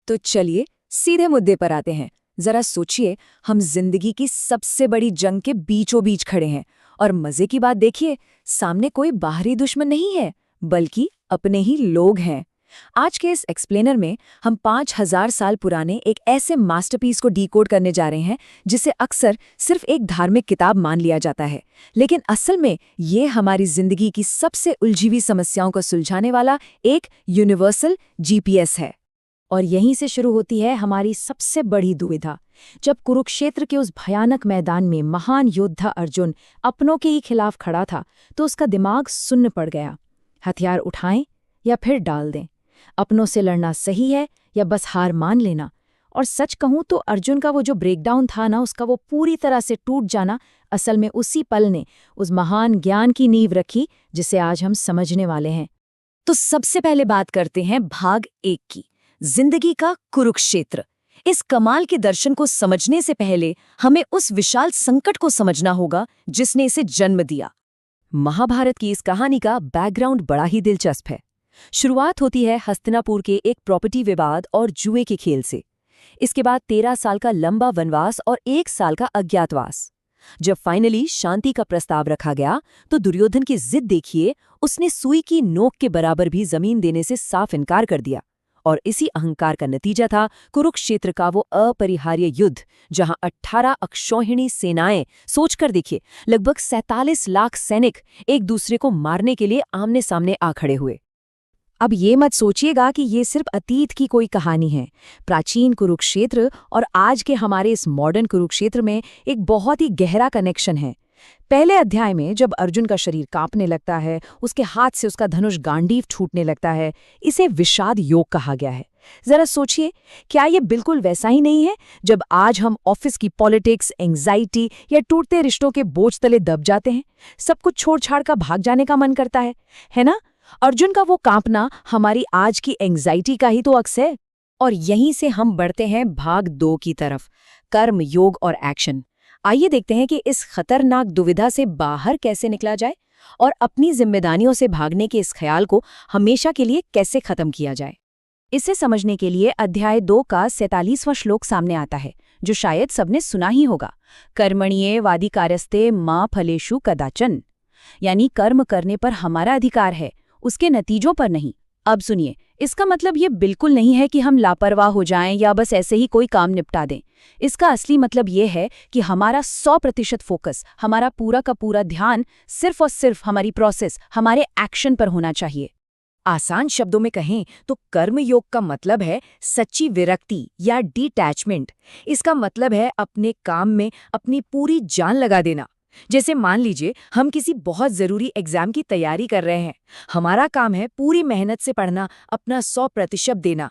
तो चलिए सीधे मुद्दे पर आते हैं। जरा सोचिए, हम जिंदगी की सबसे बड़ी जंग के बीचों बीच खड़े हैं और मजे की बात देखिए, सामने कोई बाहरी दुश्मन नहीं है बल्कि अपने ही लोग हैं। आज के इस एक्सप्लेनर में हम 5000 साल पुराने एक ऐसे मास्टरपीस को डिकोड करने जा रहे हैं जिसे अक्सर सिर्फ एक धार्मिक किताब मान लिया जाता है, लेकिन असल में ये हमारी जिंदगी की सबसे उलझी हुई समस्याओं को सुलझाने वाला एक यूनिवर्सल जीपीएस है। और यहीं से शुरू होती है हमारी सबसे बड़ी दुविधा। जब कुरुक्षेत्र के उस भयानक मैदान में महान योद्धा अर्जुन अपनों के ही खिलाफ खड़ा था, तो उसका दिमाग सुन्न पड़ गया। हथियार उठाएं या फिर डाल दें? अपनों से लड़ना सही है या बस हार मान लेना? और सच कहूं तो अर्जुन का वो जो ब्रेकडाउन था ना, उसका वो पूरी तरह से टूट जाना, असल में उसी पल ने उस महान ज्ञान की नींव रखी जिसे आज हम समझने वाले हैं। तो सबसे पहले बात करते हैं भाग 1 की, जिंदगी का कुरुक्षेत्र। इस कमाल के दर्शन को समझने से पहले हमें उस विशाल संकट को समझना होगा जिसने इसे जन्म दिया। महाभारत की इस कहानी का बैकग्राउंड बड़ा ही दिलचस्प है। शुरुआत होती है हस्तिनापुर के एक प्रॉपर्टी विवाद और जुए के खेल से। इसके बाद 13 साल का लंबा वनवास और 1 साल का अज्ञातवास। जब फाइनली शांति का प्रस्ताव रखा गया तो दुर्योधन की जिद देखिए, उसने सुई की नोक के बराबर भी जमीन देने से साफ इनकार कर दिया। और इसी अहंकार का नतीजा था कुरुक्षेत्र का वो अपरिहार्य युद्ध, जहां 18 अक्षौहिणी सेनाएं, सोचकर देखिए, लगभग 47 लाख सैनिक एक दूसरे को मारने के लिए आमने सामने आ खड़े हुए। अब ये मत सोचिएगा कि ये सिर्फ अतीत की कोई कहानी है। प्राचीन कुरुक्षेत्र और आज के हमारे इस मॉडर्न कुरुक्षेत्र में एक बहुत ही गहरा कनेक्शन है। पहले अध्याय में जब अर्जुन का शरीर कांपने लगता है, उसके हाथ से उसका धनुष गांडीव छूटने लगता है, इसे विषाद योग कहा गया है। जरा सोचिए, क्या ये बिल्कुल वैसा ही नहीं है जब आज हम ऑफिस की पॉलिटिक्स, एंग्जाइटी या टूटते रिश्तों के बोझ तले दब जाते हैं? सब कुछ छोड़ छाड़ कर भाग जाने का मन करता है ना? अर्जुन का वो कांपना हमारी आज की एंग्जाइटी का ही तो अक्स है। और यहीं से हम बढ़ते हैं भाग 2 की तरफ, कर्म, योग और एक्शन। आइए देखते हैं कि इस खतरनाक दुविधा से बाहर कैसे निकला जाए और अपनी जिम्मेदारियों से भागने के इस ख्याल को हमेशा के लिए कैसे खत्म किया जाए। इसे समझने के लिए अध्याय 2 का 47वां श्लोक सामने आता है, जो शायद सबने सुना ही होगा। कर्मण्येवाधिकारस्ते मा फलेषु कदाचन, यानी कर्म करने पर हमारा अधिकार है, उसके नतीजों पर नहीं। अब सुनिए, इसका मतलब ये बिल्कुल नहीं है कि हम लापरवाह हो जाएं या बस ऐसे ही कोई काम निपटा दें। इसका असली मतलब ये है कि हमारा 100% फोकस, हमारा पूरा का पूरा ध्यान सिर्फ और सिर्फ हमारी प्रोसेस, हमारे एक्शन पर होना चाहिए। आसान शब्दों में कहें तो कर्म योग का मतलब है सच्ची विरक्ति या डिटैचमेंट। इसका मतलब है अपने काम में अपनी पूरी जान लगा देना। जैसे मान लीजिए हम किसी बहुत जरूरी एग्जाम की तैयारी कर रहे हैं। हमारा काम है पूरी मेहनत से पढ़ना, अपना 100% देना।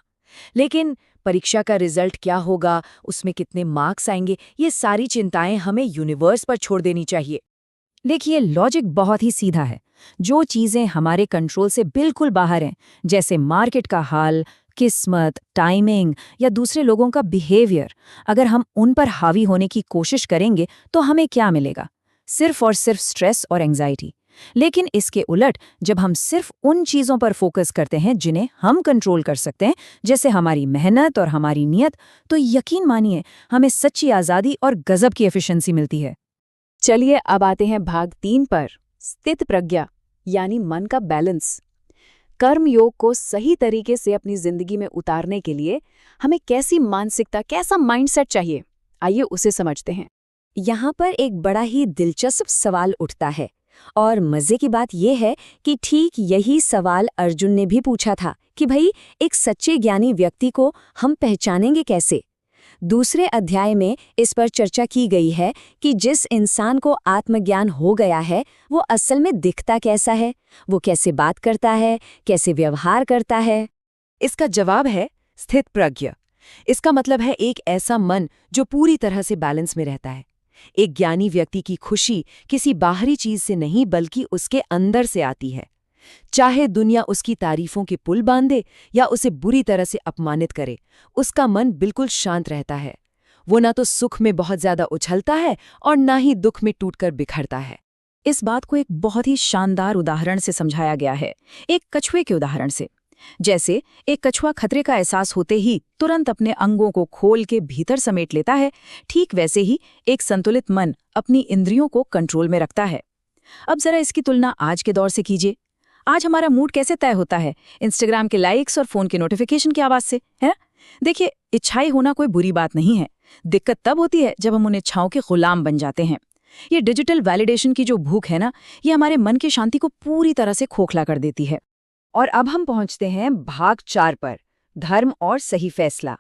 लेकिन परीक्षा का रिजल्ट क्या होगा, उसमें कितने मार्क्स आएंगे, ये सारी चिंताएं हमें यूनिवर्स पर छोड़ देनी चाहिए। देखिए, लॉजिक बहुत ही सीधा है। जो चीजें हमारे कंट्रोल से बिल्कुल बाहर हैं, जैसे मार्केट का हाल, किस्मत, टाइमिंग या दूसरे लोगों का बिहेवियर, अगर हम उन पर हावी होने की कोशिश करेंगे तो हमें क्या मिलेगा? सिर्फ और सिर्फ स्ट्रेस और एंग्जाइटी। लेकिन इसके उलट जब हम सिर्फ उन चीज़ों पर फोकस करते हैं जिन्हें हम कंट्रोल कर सकते हैं, जैसे हमारी मेहनत और हमारी नीयत, तो यकीन मानिए हमें सच्ची आज़ादी और गजब की एफिशिएंसी मिलती है। चलिए अब आते हैं भाग 3 पर, स्थित प्रज्ञा यानी मन का बैलेंस। कर्म योग को सही तरीके से अपनी जिंदगी में उतारने के लिए हमें कैसी मानसिकता, कैसा माइंडसेट चाहिए, आइए उसे समझते हैं। यहाँ पर एक बड़ा ही दिलचस्प सवाल उठता है और मजे की बात यह है कि ठीक यही सवाल अर्जुन ने भी पूछा था कि भाई, एक सच्चे ज्ञानी व्यक्ति को हम पहचानेंगे कैसे? दूसरे अध्याय में इस पर चर्चा की गई है कि जिस इंसान को आत्मज्ञान हो गया है वो असल में दिखता कैसा है, वो कैसे बात करता है, कैसे व्यवहार करता है। इसका जवाब है स्थित प्रज्ञ। इसका मतलब है एक ऐसा मन जो पूरी तरह से बैलेंस में रहता है। एक ज्ञानी व्यक्ति की खुशी किसी बाहरी चीज से नहीं बल्कि उसके अंदर से आती है। चाहे दुनिया उसकी तारीफों के पुल बांधे या उसे बुरी तरह से अपमानित करे, उसका मन बिल्कुल शांत रहता है। वो ना तो सुख में बहुत ज्यादा उछलता है और ना ही दुख में टूटकर बिखरता है। इस बात को एक बहुत ही शानदार उदाहरण से समझाया गया है, एक कछुए के उदाहरण से। जैसे एक कछुआ खतरे का एहसास होते ही तुरंत अपने अंगों को खोल के भीतर समेट लेता है, ठीक वैसे ही एक संतुलित मन अपनी इंद्रियों को कंट्रोल में रखता है। अब जरा इसकी तुलना आज के दौर से कीजिए। आज हमारा मूड कैसे तय होता है? इंस्टाग्राम के लाइक्स और फोन के नोटिफिकेशन की आवाज से, है ना? देखिए, इच्छाएं होना कोई बुरी बात नहीं है। दिक्कत तब होती है जब हम उन इच्छाओं के गुलाम बन जाते हैं। ये डिजिटल वैलिडेशन की जो भूख है ना, ये हमारे मन की शांति को पूरी तरह से खोखला कर देती है। और अब हम पहुंचते हैं भाग 4 पर, धर्म और सही फैसला।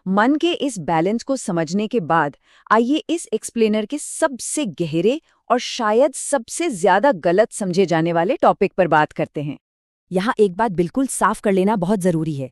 मन के इस बैलेंस को समझने के बाद आइए इस एक्सप्लेनर के सबसे गहरे और शायद सबसे ज्यादा गलत समझे जाने वाले टॉपिक पर बात करते हैं। यहाँ एक बात बिल्कुल साफ कर लेना बहुत जरूरी है।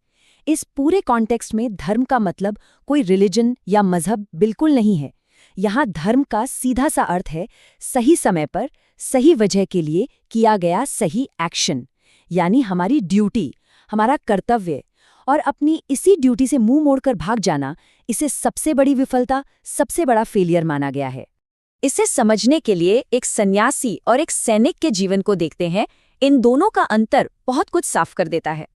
इस पूरे कॉन्टेक्स्ट में धर्म का मतलब कोई रिलीजन या मजहब बिल्कुल नहीं है। यहाँ धर्म का सीधा सा अर्थ है सही समय पर सही वजह के लिए किया गया सही एक्शन, यानी हमारी ड्यूटी, हमारा कर्तव्य। और अपनी इसी ड्यूटी से मुंह मोड़कर भाग जाना, इसे सबसे बड़ी विफलता, सबसे बड़ा फेलियर माना गया है। इसे समझने के लिए एक सन्यासी और एक सैनिक के जीवन को देखते हैं। इन दोनों का अंतर बहुत कुछ साफ कर देता है।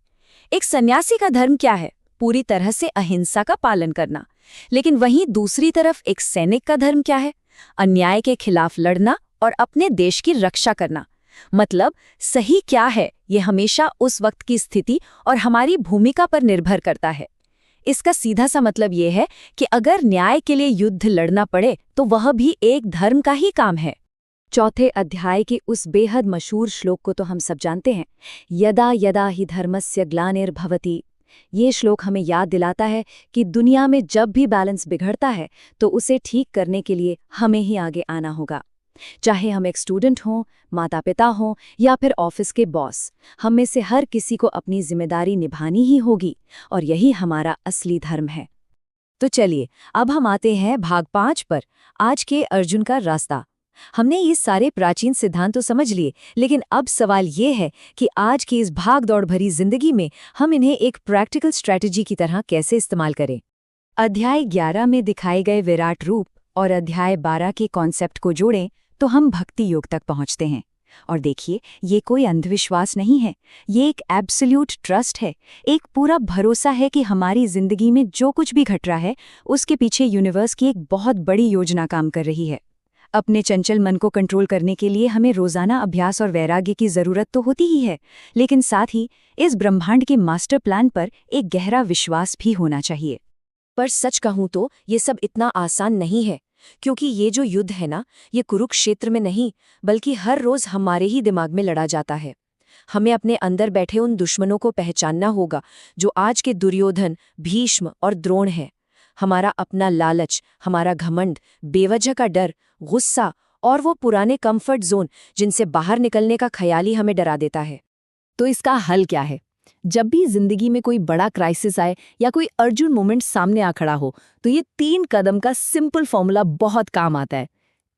एक सन्यासी का धर्म क्या है? पूरी तरह से अहिंसा का पालन करना। लेकिन वहीं दूसरी तरफ एक सैनिक का धर्म क्या है? अन्याय के खिलाफ लड़ना और अपने देश की रक्षा करना। मतलब सही क्या है, ये हमेशा उस वक्त की स्थिति और हमारी भूमिका पर निर्भर करता है। इसका सीधा सा मतलब ये है कि अगर न्याय के लिए युद्ध लड़ना पड़े तो वह भी एक धर्म का ही काम है। चौथे अध्याय के उस बेहद मशहूर श्लोक को तो हम सब जानते हैं, यदा यदा हि धर्मस्य ग्लानिर्भवति। ये श्लोक हमें याद दिलाता है कि दुनिया में जब भी बैलेंस बिगड़ता है तो उसे ठीक करने के लिए हमें ही आगे आना होगा। चाहे हम एक स्टूडेंट हों, माता पिता हों या फिर ऑफिस के बॉस, हम में से हर किसी को अपनी जिम्मेदारी निभानी ही होगी और यही हमारा असली धर्म है। तो चलिए अब हम आते हैं भाग 5 पर, आज के अर्जुन का रास्ता। हमने ये सारे प्राचीन सिद्धांत तो समझ लिए, लेकिन अब सवाल ये है कि आज की इस भाग दौड़ भरी जिंदगी में हम इन्हें एक प्रैक्टिकल स्ट्रैटेजी की तरह कैसे इस्तेमाल करें। अध्याय 11 में दिखाए गए विराट रूप और अध्याय 12 के कॉन्सेप्ट को जोड़ें तो हम भक्ति योग तक पहुंचते हैं। और देखिए, ये कोई अंधविश्वास नहीं है, ये एक एब्सोल्यूट ट्रस्ट है, एक पूरा भरोसा है कि हमारी जिंदगी में जो कुछ भी घट रहा है उसके पीछे यूनिवर्स की एक बहुत बड़ी योजना काम कर रही है। अपने चंचल मन को कंट्रोल करने के लिए हमें रोजाना अभ्यास और वैराग्य की जरूरत तो होती ही है, लेकिन साथ ही इस ब्रह्मांड के मास्टर प्लान पर एक गहरा विश्वास भी होना चाहिए। पर सच कहूं तो ये सब इतना आसान नहीं है, क्योंकि ये जो युद्ध है ना, ये कुरुक्षेत्र में नहीं बल्कि हर रोज हमारे ही दिमाग में लड़ा जाता है। हमें अपने अंदर बैठे उन दुश्मनों को पहचानना होगा जो आज के दुर्योधन, भीष्म और द्रोण हैं। हमारा अपना लालच, हमारा घमंड, बेवजह का डर, गुस्सा और वो पुराने कंफर्ट जोन जिनसे बाहर निकलने का ख्याल ही हमें डरा देता है। तो इसका हल क्या है? जब भी जिंदगी में कोई बड़ा क्राइसिस आए या कोई अर्जुन मोमेंट सामने आ खड़ा हो, तो ये 3 कदम का सिंपल फॉर्मूला बहुत काम आता है।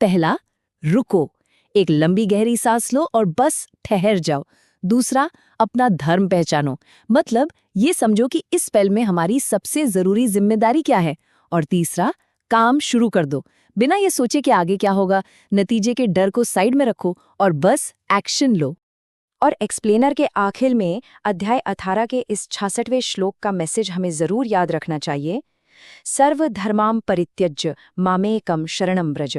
पहला, रुको, एक लंबी गहरी सांस लो और बस ठहर जाओ। दूसरा, अपना धर्म पहचानो, मतलब ये समझो कि इस पल में हमारी सबसे जरूरी जिम्मेदारी क्या है। और तीसरा, काम शुरू कर दो, बिना ये सोचे कि आगे क्या होगा। नतीजे के डर को साइड में रखो और बस एक्शन लो। और एक्सप्लेनर के आखिर में अध्याय 18 के इस 66वें श्लोक का मैसेज हमें जरूर याद रखना चाहिए, सर्वधर्मां परित्यज्य मामेकं शरणं व्रज।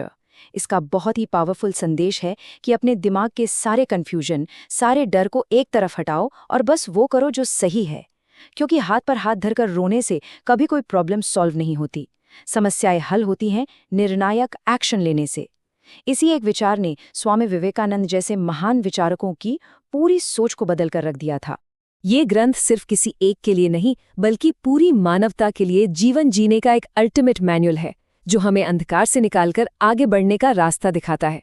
इसका बहुत ही पावरफुल संदेश है कि अपने दिमाग के सारे कन्फ्यूजन, सारे डर को एक तरफ हटाओ और बस वो करो जो सही है। क्योंकि हाथ पर हाथ धरकर रोने से कभी कोई प्रॉब्लम सॉल्व नहीं होती, समस्याएं हल होती हैं निर्णायक एक्शन लेने से। इसी एक विचार ने स्वामी विवेकानंद जैसे महान विचारकों की पूरी सोच को बदल कर रख दिया था। ये ग्रंथ सिर्फ किसी एक के लिए नहीं बल्कि पूरी मानवता के लिए जीवन जीने का एक अल्टीमेट मैनुअल है, जो हमें अंधकार से निकालकर आगे बढ़ने का रास्ता दिखाता है।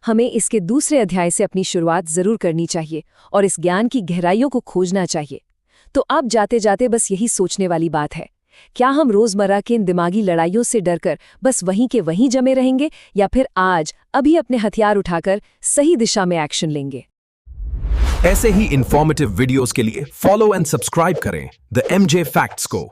हमें इसके दूसरे अध्याय से अपनी शुरुआत जरूर करनी चाहिए और इस ज्ञान की गहराइयों को खोजना चाहिए। तो अब जाते जाते बस यही सोचने वाली बात है, क्या हम रोजमर्रा के इन दिमागी लड़ाइयों से डरकर बस वहीं के वहीं जमे रहेंगे, या फिर आज अभी अपने हथियार उठाकर सही दिशा में एक्शन लेंगे? ऐसे ही इंफॉर्मेटिव वीडियोस के लिए फॉलो एंड सब्सक्राइब करें द एमजे फैक्ट्स को।